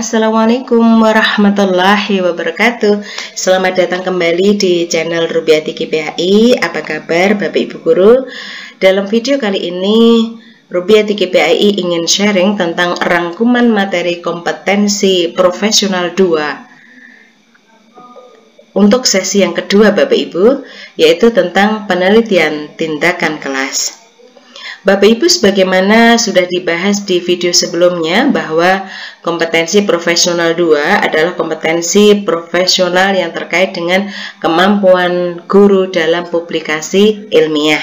Assalamualaikum warahmatullahi wabarakatuh. Selamat datang kembali di channel Rubiati GPAI. Apa kabar Bapak Ibu Guru? Dalam video kali ini Rubiati GPAI ingin sharing tentang rangkuman materi kompetensi profesional 2 untuk sesi yang kedua Bapak Ibu, yaitu tentang penelitian tindakan kelas. Bapak Ibu, sebagaimana sudah dibahas di video sebelumnya bahwa kompetensi profesional 2 adalah kompetensi profesional yang terkait dengan kemampuan guru dalam publikasi ilmiah.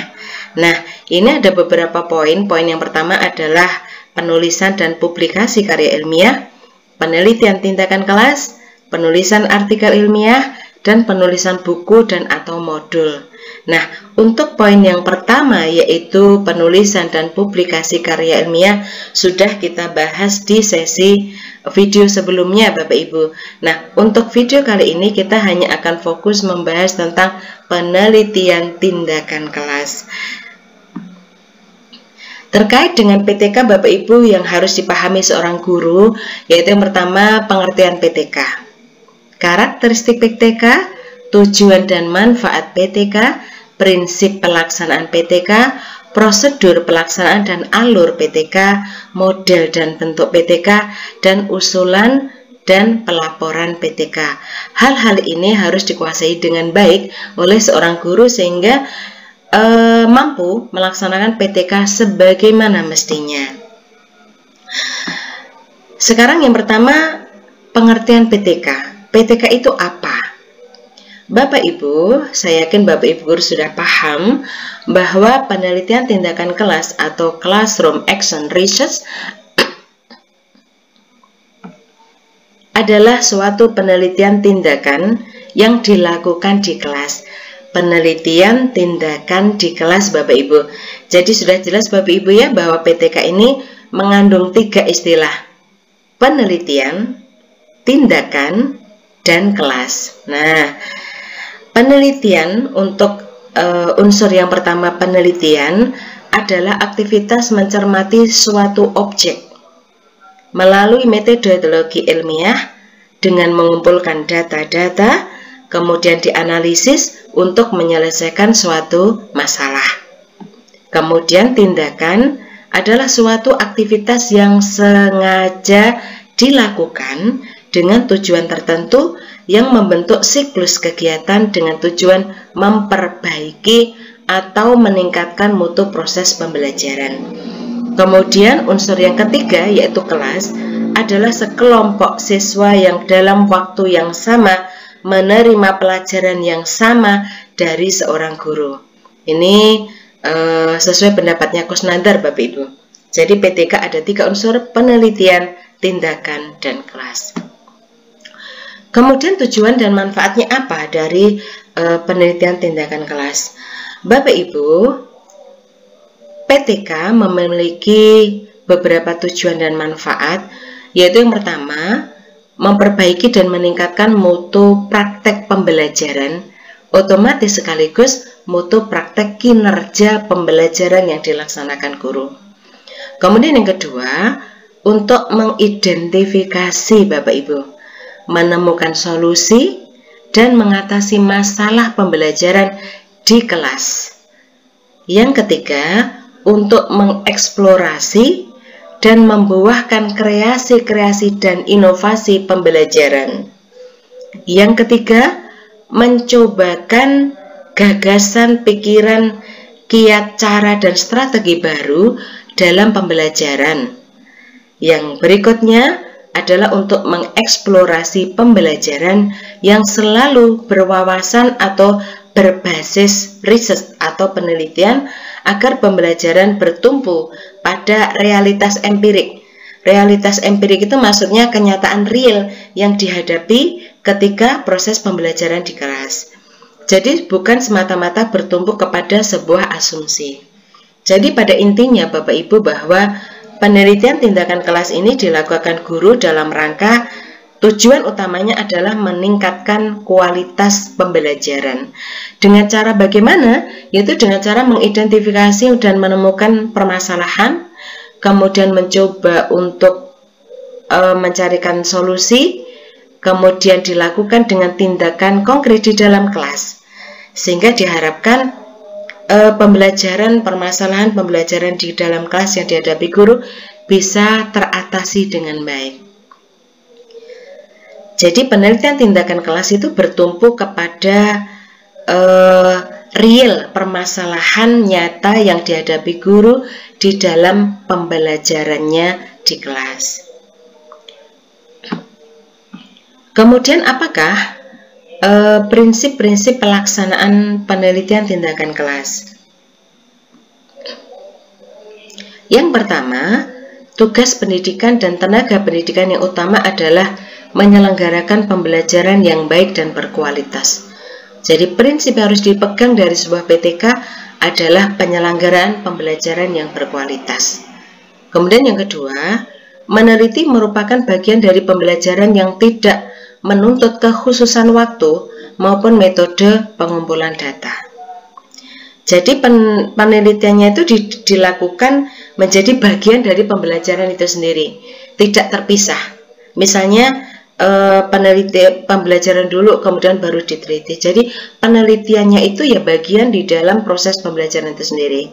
Nah, ini ada beberapa poin. Poin yang pertama adalah penulisan dan publikasi karya ilmiah, penelitian tindakan kelas, penulisan artikel ilmiah, dan penulisan buku dan atau modul. Nah, untuk poin yang pertama yaitu penulisan dan publikasi karya ilmiah sudah kita bahas di sesi video sebelumnya Bapak Ibu. Nah, untuk video kali ini kita hanya akan fokus membahas tentang penelitian tindakan kelas. Terkait dengan PTK Bapak Ibu yang harus dipahami seorang guru, yaitu yang pertama pengertian PTK. Karakteristik PTK, tujuan dan manfaat PTK, prinsip pelaksanaan PTK, prosedur pelaksanaan dan alur PTK, model dan bentuk PTK, dan usulan dan pelaporan PTK. Hal-hal ini harus dikuasai dengan baik oleh seorang guru sehingga mampu melaksanakan PTK sebagaimana mestinya. Sekarang yang pertama, pengertian PTK. PTK itu apa? Bapak Ibu, saya yakin Bapak Ibu Guru sudah paham bahwa penelitian tindakan kelas atau Classroom Action Research adalah suatu penelitian tindakan yang dilakukan di kelas. Penelitian tindakan di kelas Bapak Ibu. Jadi sudah jelas Bapak Ibu ya bahwa PTK ini mengandung 3 istilah: penelitian, tindakan, dan kelas. Nah, penelitian untuk unsur yang pertama, penelitian adalah aktivitas mencermati suatu objek melalui metodologi ilmiah dengan mengumpulkan data-data, kemudian dianalisis untuk menyelesaikan suatu masalah. Kemudian tindakan adalah suatu aktivitas yang sengaja dilakukan dengan tujuan tertentu yang membentuk siklus kegiatan dengan tujuan memperbaiki atau meningkatkan mutu proses pembelajaran. Kemudian unsur yang ketiga yaitu kelas adalah sekelompok siswa yang dalam waktu yang sama menerima pelajaran yang sama dari seorang guru. Ini sesuai pendapatnya Kusnandar Bapak Ibu. Jadi PTK ada 3 unsur: penelitian, tindakan, dan kelas. Kemudian tujuan dan manfaatnya apa dari penelitian tindakan kelas? Bapak Ibu, PTK memiliki beberapa tujuan dan manfaat, yaitu yang pertama, memperbaiki dan meningkatkan mutu praktek pembelajaran, otomatis sekaligus mutu praktek kinerja pembelajaran yang dilaksanakan guru. Kemudian yang kedua, untuk mengidentifikasi Bapak Ibu, menemukan solusi dan mengatasi masalah pembelajaran di kelas. Yang ketiga, untuk mengeksplorasi dan membuahkan kreasi-kreasi dan inovasi pembelajaran. Yang ketiga, mencobakan gagasan, pikiran, kiat, cara, dan strategi baru dalam pembelajaran. Yang berikutnya adalah untuk mengeksplorasi pembelajaran yang selalu berwawasan atau berbasis riset atau penelitian agar pembelajaran bertumpu pada realitas empirik. Realitas empirik itu maksudnya kenyataan real yang dihadapi ketika proses pembelajaran di kelas. Jadi bukan semata-mata bertumpu kepada sebuah asumsi. Jadi pada intinya Bapak Ibu bahwa penelitian tindakan kelas ini dilakukan guru dalam rangka tujuan utamanya adalah meningkatkan kualitas pembelajaran. Dengan cara bagaimana? Yaitu dengan cara mengidentifikasi dan menemukan permasalahan, kemudian mencoba untuk mencarikan solusi, kemudian dilakukan dengan tindakan konkret di dalam kelas, sehingga diharapkan permasalahan pembelajaran di dalam kelas yang dihadapi guru bisa teratasi dengan baik. Jadi penelitian tindakan kelas itu bertumpu kepada real permasalahan nyata yang dihadapi guru di dalam pembelajarannya di kelas. Kemudian apakah prinsip-prinsip pelaksanaan penelitian tindakan kelas? Yang pertama, tugas pendidikan dan tenaga pendidikan yang utama adalah menyelenggarakan pembelajaran yang baik dan berkualitas. Jadi prinsip yang harus dipegang dari sebuah PTK adalah penyelenggaraan pembelajaran yang berkualitas. Kemudian yang kedua, meneliti merupakan bagian dari pembelajaran yang tidak menuntut kekhususan waktu maupun metode pengumpulan data. Jadi penelitiannya itu dilakukan menjadi bagian dari pembelajaran itu sendiri, tidak terpisah. Misalnya pembelajaran dulu kemudian baru diteliti. Jadi penelitiannya itu ya bagian di dalam proses pembelajaran itu sendiri.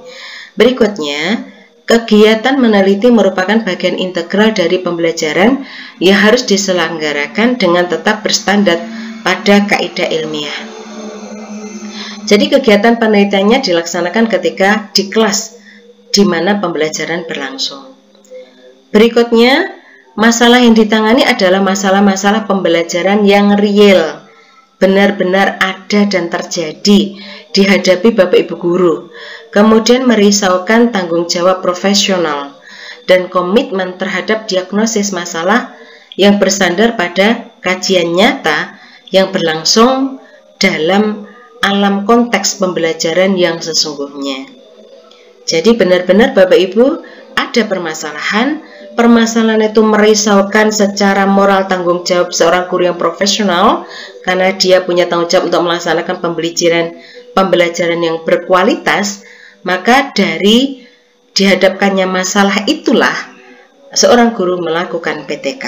Berikutnya, kegiatan meneliti merupakan bagian integral dari pembelajaran yang harus diselenggarakan dengan tetap berstandar pada kaidah ilmiah. Jadi kegiatan penelitiannya dilaksanakan ketika di kelas di mana pembelajaran berlangsung. Berikutnya, masalah yang ditangani adalah masalah-masalah pembelajaran yang real, benar-benar ada dan terjadi dihadapi Bapak Ibu guru, kemudian merisaukan tanggung jawab profesional dan komitmen terhadap diagnosis masalah yang bersandar pada kajian nyata yang berlangsung dalam alam konteks pembelajaran yang sesungguhnya. Jadi benar-benar Bapak Ibu ada permasalahan itu merisaukan secara moral tanggung jawab seorang guru yang profesional karena dia punya tanggung jawab untuk melaksanakan pembelajaran yang berkualitas, maka dari dihadapkannya masalah itulah seorang guru melakukan PTK.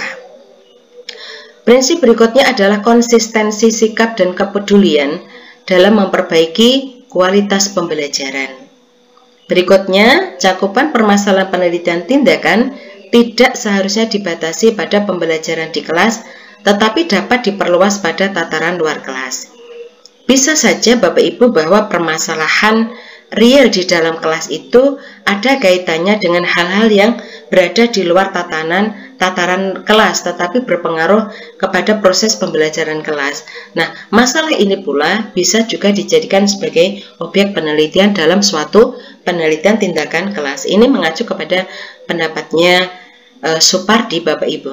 Prinsip berikutnya adalah konsistensi sikap dan kepedulian dalam memperbaiki kualitas pembelajaran. Berikutnya, cakupan permasalahan penelitian tindakan tidak seharusnya dibatasi pada pembelajaran di kelas, tetapi dapat diperluas pada tataran luar kelas. Bisa saja Bapak Ibu bahwa permasalahan real di dalam kelas itu ada kaitannya dengan hal-hal yang berada di luar tataran kelas, tetapi berpengaruh kepada proses pembelajaran kelas. Nah, masalah ini pula bisa juga dijadikan sebagai objek penelitian dalam suatu penelitian tindakan kelas. Ini mengacu kepada pendapatnya Supardi, Bapak Ibu.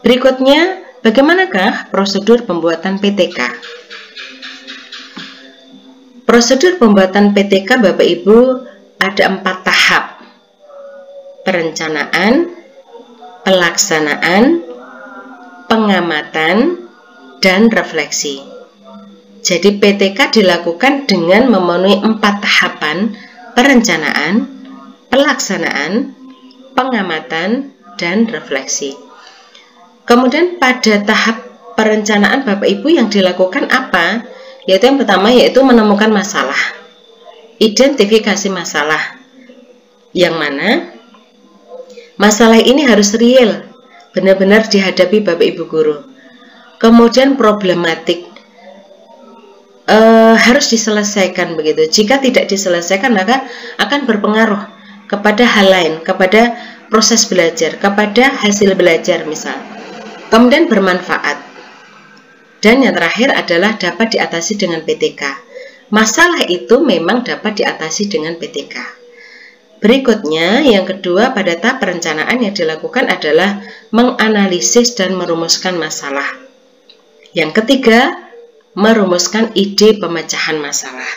Berikutnya, bagaimanakah prosedur pembuatan PTK? Prosedur pembuatan PTK Bapak Ibu ada 4 tahap. Perencanaan, pelaksanaan, pengamatan, dan refleksi. Jadi PTK dilakukan dengan memenuhi 4 tahapan: perencanaan, pelaksanaan, pengamatan, dan refleksi. Kemudian pada tahap perencanaan Bapak Ibu yang dilakukan apa? Yaitu yang pertama yaitu menemukan masalah, identifikasi masalah, yang mana masalah ini harus real, benar-benar dihadapi Bapak Ibu guru. Kemudian problematik harus diselesaikan begitu. Jika tidak diselesaikan maka akan berpengaruh kepada hal lain, kepada proses belajar, kepada hasil belajar misal. Kemudian bermanfaat. Dan yang terakhir adalah dapat diatasi dengan PTK. Masalah itu memang dapat diatasi dengan PTK. Berikutnya, yang kedua pada tahap perencanaan yang dilakukan adalah menganalisis dan merumuskan masalah. Yang ketiga, merumuskan ide pemecahan masalah.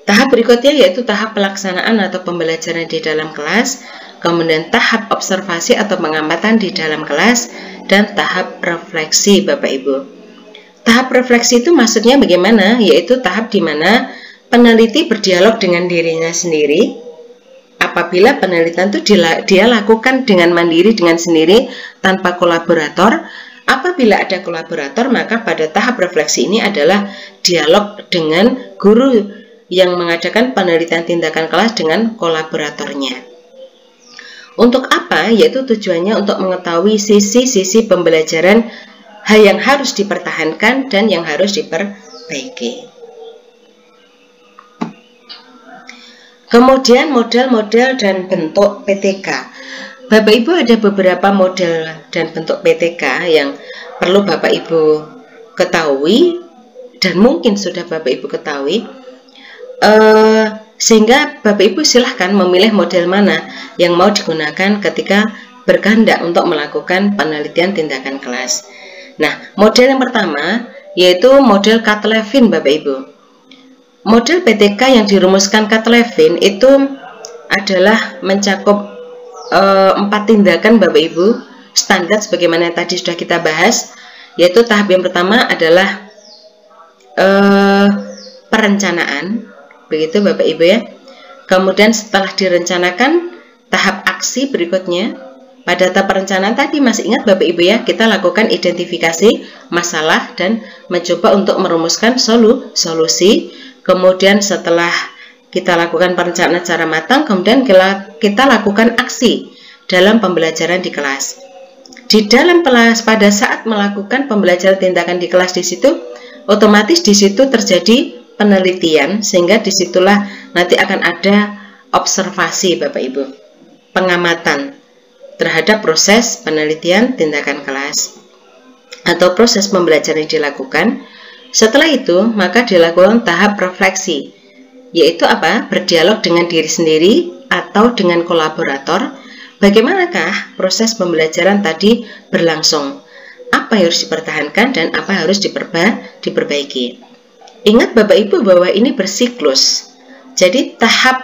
Tahap berikutnya yaitu tahap pelaksanaan atau pembelajaran di dalam kelas, kemudian tahap observasi atau pengamatan di dalam kelas, dan tahap refleksi Bapak Ibu. Tahap refleksi itu maksudnya bagaimana? Yaitu tahap di mana peneliti berdialog dengan dirinya sendiri apabila penelitian itu dia lakukan dengan mandiri, dengan sendiri, tanpa kolaborator. Apabila ada kolaborator, maka pada tahap refleksi ini adalah dialog dengan guru yang mengadakan penelitian tindakan kelas dengan kolaboratornya. Untuk apa? Yaitu tujuannya untuk mengetahui sisi-sisi pembelajaran yang harus dipertahankan dan yang harus diperbaiki. Kemudian model-model dan bentuk PTK. Bapak Ibu, ada beberapa model dan bentuk PTK yang perlu Bapak Ibu ketahui dan mungkin sudah Bapak Ibu ketahui, sehingga Bapak Ibu silahkan memilih model mana yang mau digunakan ketika berkehendak untuk melakukan penelitian tindakan kelas. Nah, model yang pertama yaitu model Katlevin, Bapak Ibu. Model PTK yang dirumuskan Katlevin itu adalah mencakup 4 tindakan, Bapak Ibu, standar sebagaimana yang tadi sudah kita bahas, yaitu tahap yang pertama adalah perencanaan, begitu Bapak Ibu ya. Kemudian setelah direncanakan, tahap aksi berikutnya. Pada tahap perencanaan tadi masih ingat Bapak Ibu ya, kita lakukan identifikasi masalah dan mencoba untuk merumuskan solusi. Kemudian setelah kita lakukan perencanaan secara matang, kemudian kita lakukan aksi dalam pembelajaran di kelas. Di dalam kelas, pada saat melakukan pembelajaran tindakan di kelas di situ, otomatis di situ terjadi penelitian, sehingga disitulah nanti akan ada observasi Bapak Ibu, pengamatan terhadap proses penelitian tindakan kelas atau proses pembelajaran yang dilakukan. Setelah itu, maka dilakukan tahap refleksi, yaitu apa? Berdialog dengan diri sendiri atau dengan kolaborator. Bagaimanakah proses pembelajaran tadi berlangsung? Apa yang harus dipertahankan dan apa yang harus diperbaiki? Ingat Bapak Ibu bahwa ini bersiklus. Jadi tahap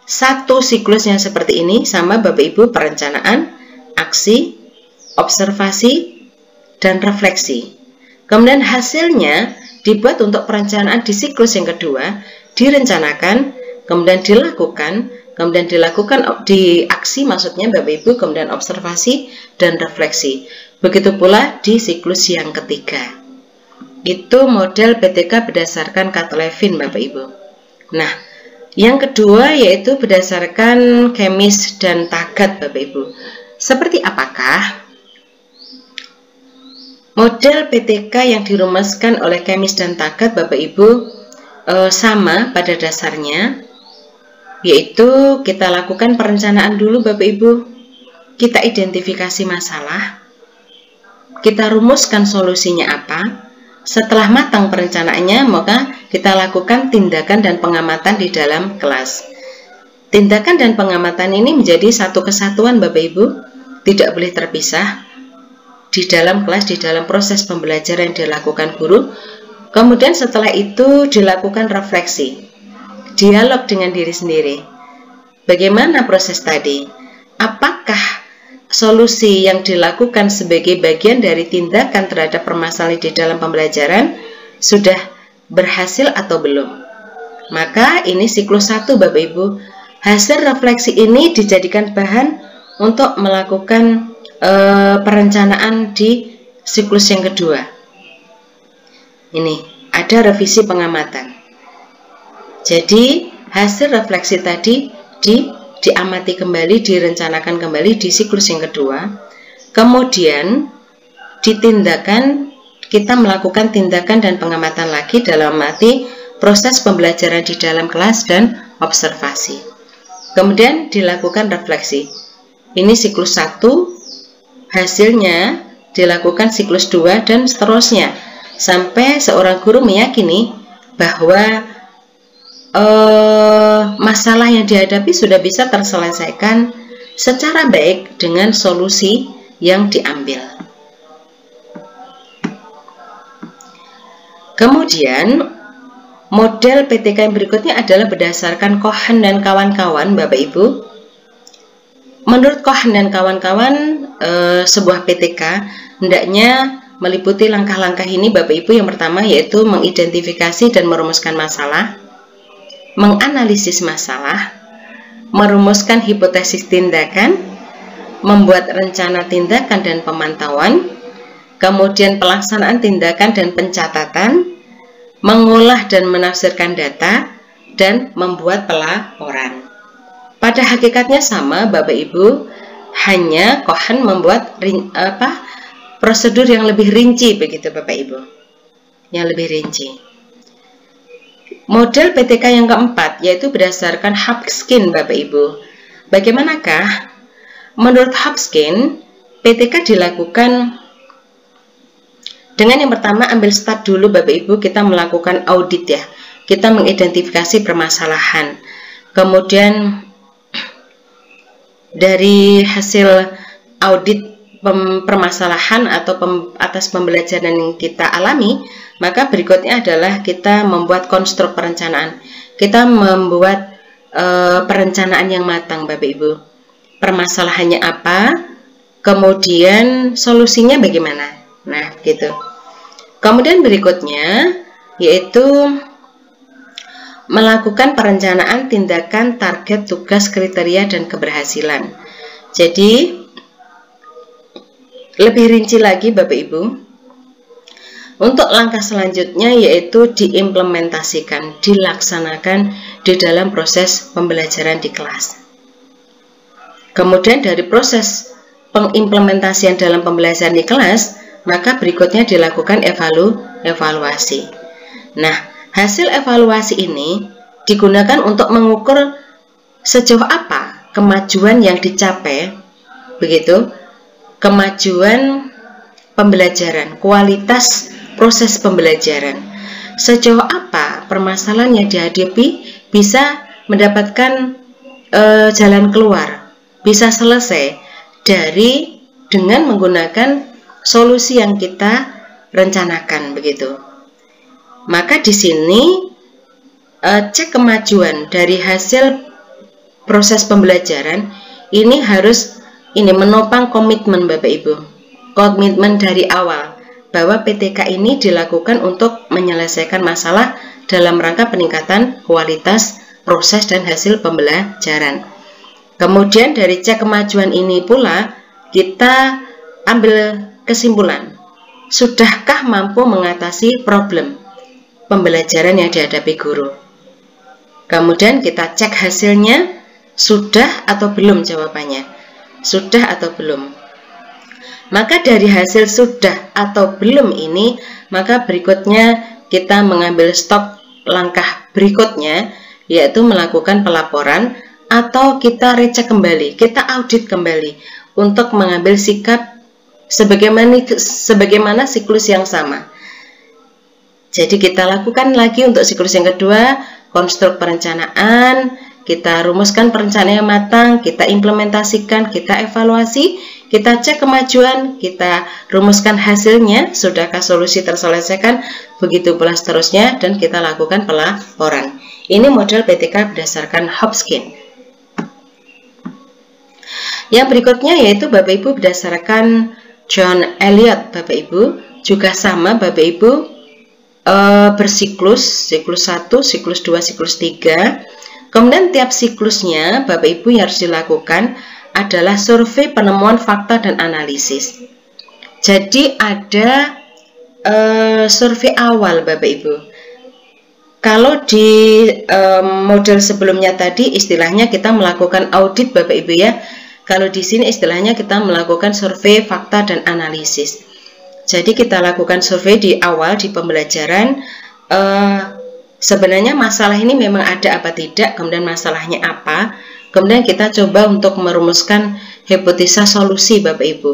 1 siklusnya seperti ini sama Bapak Ibu: perencanaan, aksi, observasi, dan refleksi. Kemudian hasilnya dibuat untuk perencanaan di siklus yang kedua, direncanakan, kemudian dilakukan di aksi, maksudnya Bapak Ibu, kemudian observasi dan refleksi. Begitu pula di siklus yang ketiga. Itu model PTK berdasarkan Katlevin, Bapak Ibu. Nah, yang kedua yaitu berdasarkan Kemis dan Taggart, Bapak Ibu. Seperti apakah model PTK yang dirumuskan oleh Kemis dan Taggart, Bapak Ibu? Sama pada dasarnya, yaitu kita lakukan perencanaan dulu Bapak Ibu, kita identifikasi masalah, kita rumuskan solusinya apa. Setelah matang perencanaannya, maka kita lakukan tindakan dan pengamatan di dalam kelas. Tindakan dan pengamatan ini menjadi satu kesatuan Bapak Ibu, tidak boleh terpisah di dalam kelas, di dalam proses pembelajaran yang dilakukan guru. Kemudian setelah itu dilakukan refleksi, dialog dengan diri sendiri. Bagaimana proses tadi? Apakah solusi yang dilakukan sebagai bagian dari tindakan terhadap permasalahan di dalam pembelajaran sudah berhasil atau belum? Maka ini siklus 1 Bapak Ibu. Hasil refleksi ini dijadikan bahan untuk melakukan perencanaan di siklus yang kedua. Ini ada revisi pengamatan. Jadi hasil refleksi tadi diamati kembali, direncanakan kembali di siklus yang kedua. Kemudian ditindakan, kita melakukan tindakan dan pengamatan lagi dalam arti proses pembelajaran di dalam kelas dan observasi. Kemudian dilakukan refleksi. Ini siklus 1, hasilnya dilakukan siklus 2 dan seterusnya. Sampai seorang guru meyakini bahwa masalah yang dihadapi sudah bisa terselesaikan secara baik dengan solusi yang diambil. Kemudian model PTK yang berikutnya adalah berdasarkan Cohen dan kawan-kawan, Bapak Ibu. Menurut Cohen dan kawan-kawan, sebuah PTK hendaknya meliputi langkah-langkah ini Bapak Ibu. Yang pertama yaitu mengidentifikasi dan merumuskan masalah, menganalisis masalah, merumuskan hipotesis tindakan, membuat rencana tindakan dan pemantauan, kemudian pelaksanaan tindakan dan pencatatan, mengolah dan menafsirkan data, dan membuat pelaporan. Pada hakikatnya sama Bapak Ibu, hanya Kohan membuat prosedur yang lebih rinci begitu Bapak Ibu, yang lebih rinci. Model PTK yang keempat yaitu berdasarkan Hopkins Bapak Ibu. Bagaimanakah? Menurut Hopkins, PTK dilakukan dengan yang pertama ambil start dulu Bapak Ibu, kita melakukan audit ya. Kita mengidentifikasi permasalahan. Kemudian dari hasil audit permasalahan atau atas pembelajaran yang kita alami, maka berikutnya adalah kita membuat konstruk perencanaan. Kita membuat perencanaan yang matang Bapak Ibu. Permasalahannya apa, kemudian solusinya bagaimana. Nah, gitu. Kemudian berikutnya yaitu melakukan perencanaan tindakan, target, tugas, kriteria, dan keberhasilan. Jadi, lebih rinci lagi Bapak Ibu, untuk langkah selanjutnya yaitu diimplementasikan, dilaksanakan di dalam proses pembelajaran di kelas. Kemudian dari proses pengimplementasian dalam pembelajaran di kelas, maka berikutnya dilakukan evaluasi. Nah, hasil evaluasi ini digunakan untuk mengukur sejauh apa kemajuan yang dicapai, begitu, kemajuan pembelajaran, kualitas proses pembelajaran, sejauh apa permasalahan yang dihadapi bisa mendapatkan jalan keluar, bisa selesai dengan menggunakan solusi yang kita rencanakan, begitu. Maka di sini cek kemajuan dari hasil proses pembelajaran ini harus menopang komitmen Bapak Ibu. Komitmen dari awal bahwa PTK ini dilakukan untuk menyelesaikan masalah dalam rangka peningkatan kualitas proses dan hasil pembelajaran. Kemudian dari cek kemajuan ini pula kita ambil kesimpulan, sudahkah mampu mengatasi problem pembelajaran yang dihadapi guru. Kemudian kita cek hasilnya, sudah atau belum jawabannya, sudah atau belum. Maka dari hasil sudah atau belum ini, maka berikutnya kita mengambil stok langkah berikutnya, yaitu melakukan pelaporan atau kita recek kembali, kita audit kembali untuk mengambil sikap sebagaimana siklus yang sama. Jadi kita lakukan lagi untuk siklus yang kedua, konstruk perencanaan, kita rumuskan perencanaan yang matang, kita implementasikan, kita evaluasi, kita cek kemajuan, kita rumuskan hasilnya, sudahkah solusi terselesaikan, begitu pula seterusnya, dan kita lakukan pelaporan. Ini model PTK berdasarkan Hopkins. Yang berikutnya yaitu Bapak Ibu berdasarkan John Elliot Bapak Ibu, juga sama Bapak Ibu bersiklus, siklus 1, siklus 2, siklus 3. Kemudian tiap siklusnya Bapak Ibu yang harus dilakukan adalah survei penemuan fakta dan analisis. Jadi ada survei awal Bapak Ibu. Kalau di model sebelumnya tadi istilahnya kita melakukan audit Bapak Ibu ya. Kalau di sini istilahnya kita melakukan survei fakta dan analisis. Jadi kita lakukan survei di awal di pembelajaran, sebenarnya masalah ini memang ada apa tidak, kemudian masalahnya apa, kemudian kita coba untuk merumuskan hipotesa solusi Bapak Ibu.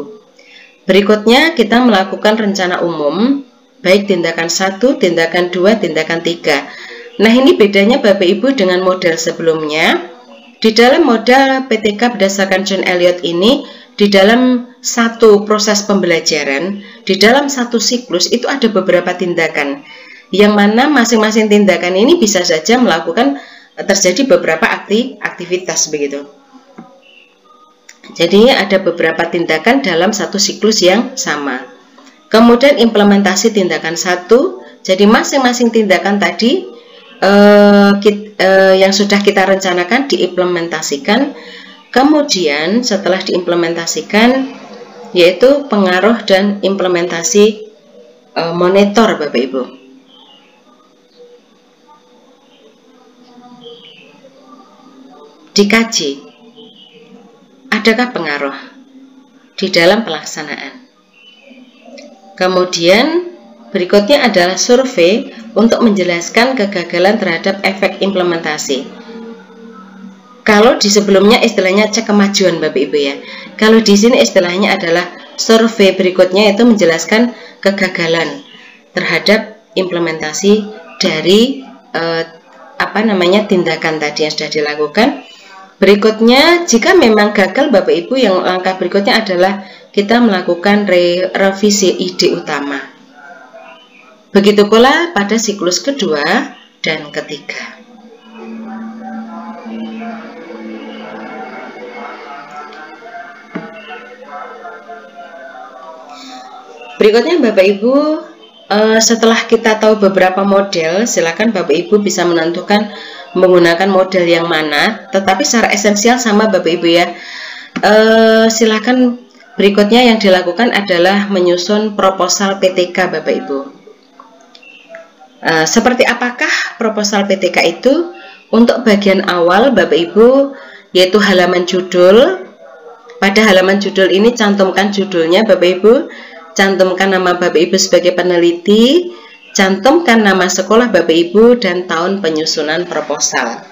Berikutnya kita melakukan rencana umum, baik tindakan 1, tindakan 2, tindakan 3. Nah ini bedanya Bapak Ibu dengan model sebelumnya. Di dalam model PTK berdasarkan John Elliot ini, di dalam satu proses pembelajaran, di dalam satu siklus itu ada beberapa tindakan, yang mana masing-masing tindakan ini bisa saja melakukan terjadi beberapa aktivitas begitu. Jadi ada beberapa tindakan dalam satu siklus yang sama. Kemudian implementasi tindakan 1, jadi masing-masing tindakan tadi yang sudah kita rencanakan diimplementasikan. Kemudian setelah diimplementasikan, yaitu pengaruh dan implementasi monitor Bapak Ibu. Dikaji, adakah pengaruh di dalam pelaksanaan. Kemudian berikutnya adalah survei untuk menjelaskan kegagalan terhadap efek implementasi. Kalau di sebelumnya istilahnya cek kemajuan Bapak Ibu ya. Kalau di sini istilahnya adalah survei berikutnya, itu menjelaskan kegagalan terhadap implementasi dari tindakan tadi yang sudah dilakukan. Berikutnya, jika memang gagal Bapak Ibu, yang langkah berikutnya adalah kita melakukan revisi ide utama. Begitu pula pada siklus kedua dan ketiga. Berikutnya Bapak Ibu, setelah kita tahu beberapa model, silakan Bapak Ibu bisa menentukan menggunakan model yang mana, tetapi secara esensial sama Bapak Ibu ya. Silakan berikutnya yang dilakukan adalah menyusun proposal PTK Bapak Ibu. Seperti apakah proposal PTK itu? Untuk bagian awal Bapak Ibu, yaitu halaman judul. Pada halaman judul ini cantumkan judulnya Bapak Ibu, cantumkan nama Bapak Ibu sebagai peneliti, cantumkan nama sekolah Bapak Ibu dan tahun penyusunan proposal.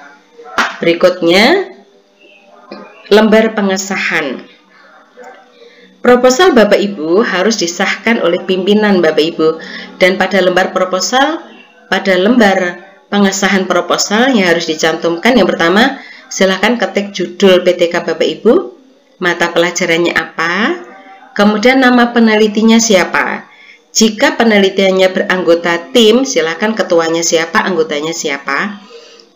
Berikutnya, lembar pengesahan. Proposal Bapak Ibu harus disahkan oleh pimpinan Bapak Ibu, dan pada lembar pengesahan proposal yang harus dicantumkan, yang pertama, silakan ketik judul PTK Bapak Ibu, mata pelajarannya apa, kemudian nama penelitinya siapa. Jika penelitiannya beranggota tim, silakan ketuanya siapa, anggotanya siapa.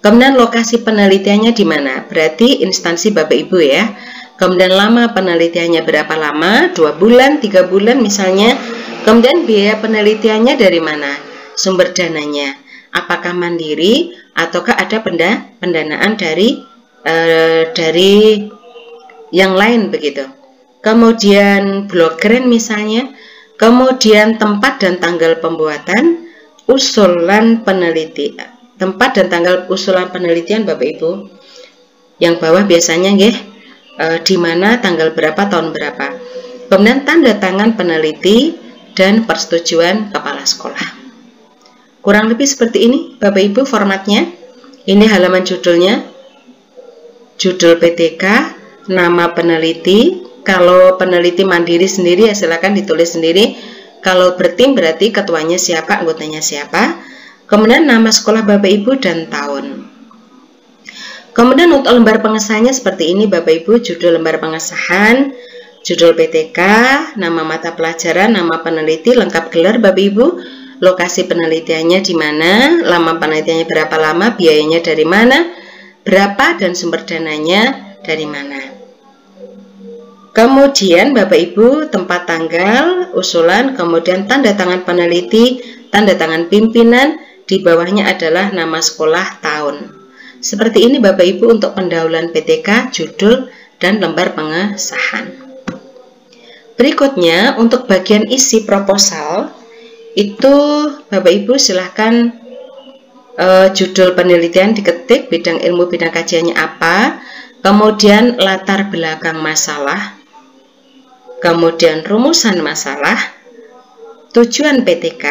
Kemudian lokasi penelitiannya di mana? Berarti instansi Bapak Ibu ya. Kemudian lama penelitiannya berapa lama? 2 bulan, 3 bulan misalnya. Kemudian biaya penelitiannya dari mana? Sumber dananya. Apakah mandiri ataukah ada pendanaan dari yang lain begitu. Kemudian blok grant misalnya. Kemudian tempat dan tanggal pembuatan, usulan penelitian, tempat dan tanggal usulan penelitian Bapak Ibu. Yang bawah biasanya di mana, tanggal berapa, tahun berapa. Kemudian tanda tangan peneliti dan persetujuan kepala sekolah. Kurang lebih seperti ini Bapak Ibu formatnya. Ini halaman judulnya, judul PTK, nama peneliti. Kalau peneliti mandiri sendiri ya silakan ditulis sendiri. Kalau bertim berarti ketuanya siapa, anggotanya siapa. Kemudian nama sekolah Bapak Ibu dan tahun. Kemudian untuk lembar pengesahannya seperti ini Bapak Ibu, judul lembar pengesahan, judul PTK, nama mata pelajaran, nama peneliti, lengkap gelar Bapak Ibu, lokasi penelitiannya di mana, lama penelitiannya berapa lama, biayanya dari mana, berapa, dan sumber dananya dari mana. Kemudian Bapak Ibu, tempat, tanggal, usulan, kemudian tanda tangan peneliti, tanda tangan pimpinan, di bawahnya adalah nama sekolah, tahun. Seperti ini Bapak Ibu untuk pendahuluan PTK, judul, dan lembar pengesahan. Berikutnya untuk bagian isi proposal, itu Bapak Ibu silahkan judul penelitian diketik, bidang ilmu, bidang kajiannya apa, kemudian latar belakang masalah, kemudian rumusan masalah, tujuan PTK,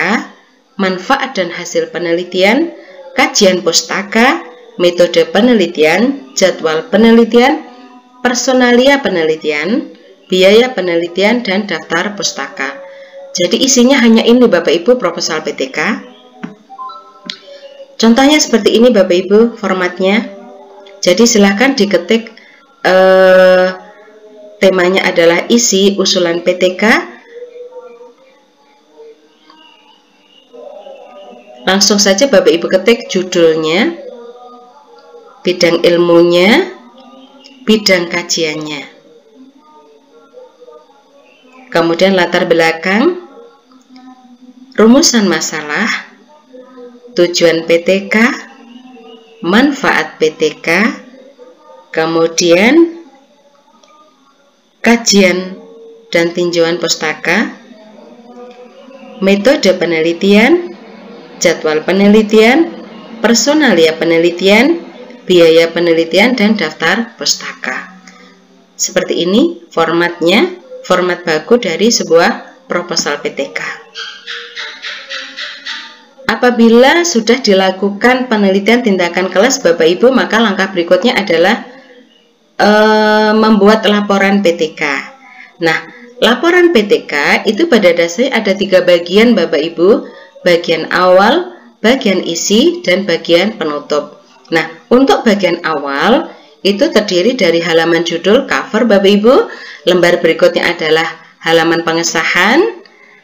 manfaat dan hasil penelitian, kajian pustaka, metode penelitian, jadwal penelitian, personalia penelitian, biaya penelitian, dan daftar pustaka. Jadi isinya hanya ini Bapak Ibu proposal PTK. Contohnya seperti ini Bapak Ibu formatnya. Jadi silahkan diketik temanya adalah isi usulan PTK. Langsung saja Bapak Ibu ketik judulnya, bidang ilmunya, bidang kajiannya, kemudian latar belakang, rumusan masalah, tujuan PTK, manfaat PTK, kemudian kajian dan tinjauan pustaka, metode penelitian, jadwal penelitian, personalia penelitian, biaya penelitian, dan daftar pustaka. Seperti ini formatnya, format baku dari sebuah proposal PTK. Apabila sudah dilakukan penelitian tindakan kelas Bapak Ibu, maka langkah berikutnya adalah membuat laporan PTK. Nah, laporan PTK itu pada dasarnya ada 3 bagian Bapak Ibu, bagian awal, bagian isi, dan bagian penutup. Nah, untuk bagian awal itu terdiri dari halaman judul cover Bapak Ibu, lembar berikutnya adalah halaman pengesahan,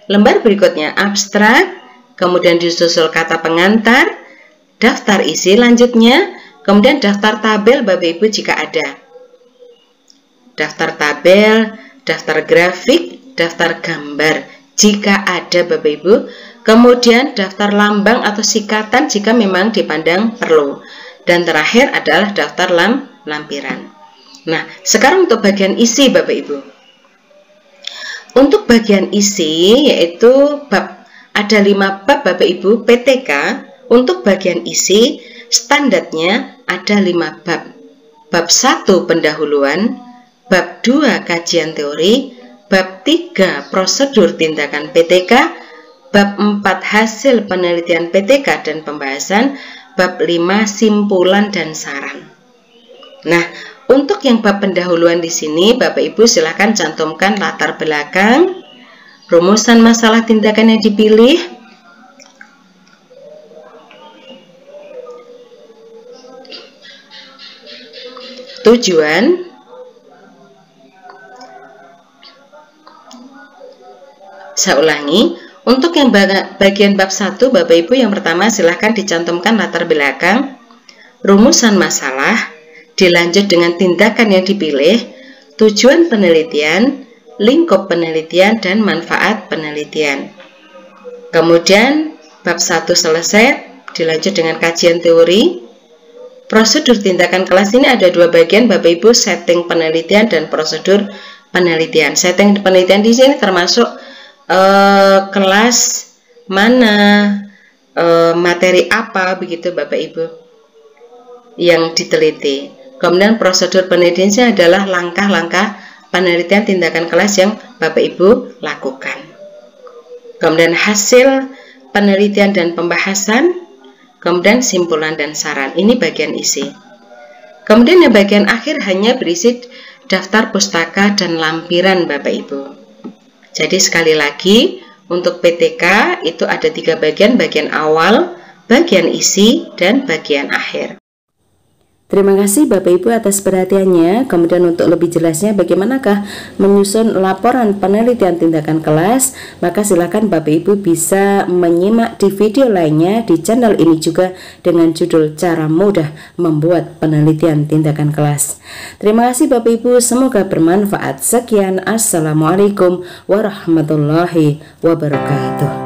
lembar berikutnya abstrak, kemudian disusul kata pengantar, daftar isi lanjutnya, kemudian daftar tabel Bapak Ibu jika ada. Daftar tabel, daftar grafik, daftar gambar jika ada Bapak Ibu, kemudian daftar lambang atau sikatan jika memang dipandang perlu, dan terakhir adalah daftar lampiran. Nah, sekarang untuk bagian isi Bapak Ibu. Untuk bagian isi yaitu ada 5 bab Bapak Ibu PTK. Untuk bagian isi standarnya ada 5 bab. Bab 1 pendahuluan, bab 2 kajian teori, bab 3 prosedur tindakan PTK, bab 4 hasil penelitian PTK dan pembahasan, bab 5 simpulan dan saran. Nah, untuk yang bab pendahuluan di sini Bapak Ibu silahkan cantumkan latar belakang, rumusan masalah tindakan yang dipilih, tujuan, saya ulangi, untuk yang bagian bab 1 Bapak Ibu yang pertama silahkan dicantumkan latar belakang, rumusan masalah, dilanjut dengan tindakan yang dipilih, tujuan penelitian, lingkup penelitian, dan manfaat penelitian. Kemudian bab 1 selesai, dilanjut dengan kajian teori. Prosedur tindakan kelas ini ada 2 bagian Bapak Ibu, setting penelitian dan prosedur penelitian. Setting penelitian di sini termasuk kelas mana, materi apa begitu Bapak Ibu yang diteliti. Kemudian prosedur penelitian adalah langkah-langkah penelitian tindakan kelas yang Bapak Ibu lakukan. Kemudian hasil penelitian dan pembahasan, kemudian simpulan dan saran. Ini bagian isi. Kemudian yang bagian akhir hanya berisi daftar pustaka dan lampiran Bapak Ibu. Jadi sekali lagi untuk PTK itu ada 3 bagian, bagian awal, bagian isi, dan bagian akhir. Terima kasih Bapak Ibu atas perhatiannya. Kemudian untuk lebih jelasnya bagaimanakah menyusun laporan penelitian tindakan kelas, maka silakan Bapak Ibu bisa menyimak di video lainnya di channel ini juga dengan judul Cara Mudah Membuat Penelitian Tindakan Kelas. Terima kasih Bapak Ibu, semoga bermanfaat. Sekian, Assalamualaikum warahmatullahi wabarakatuh.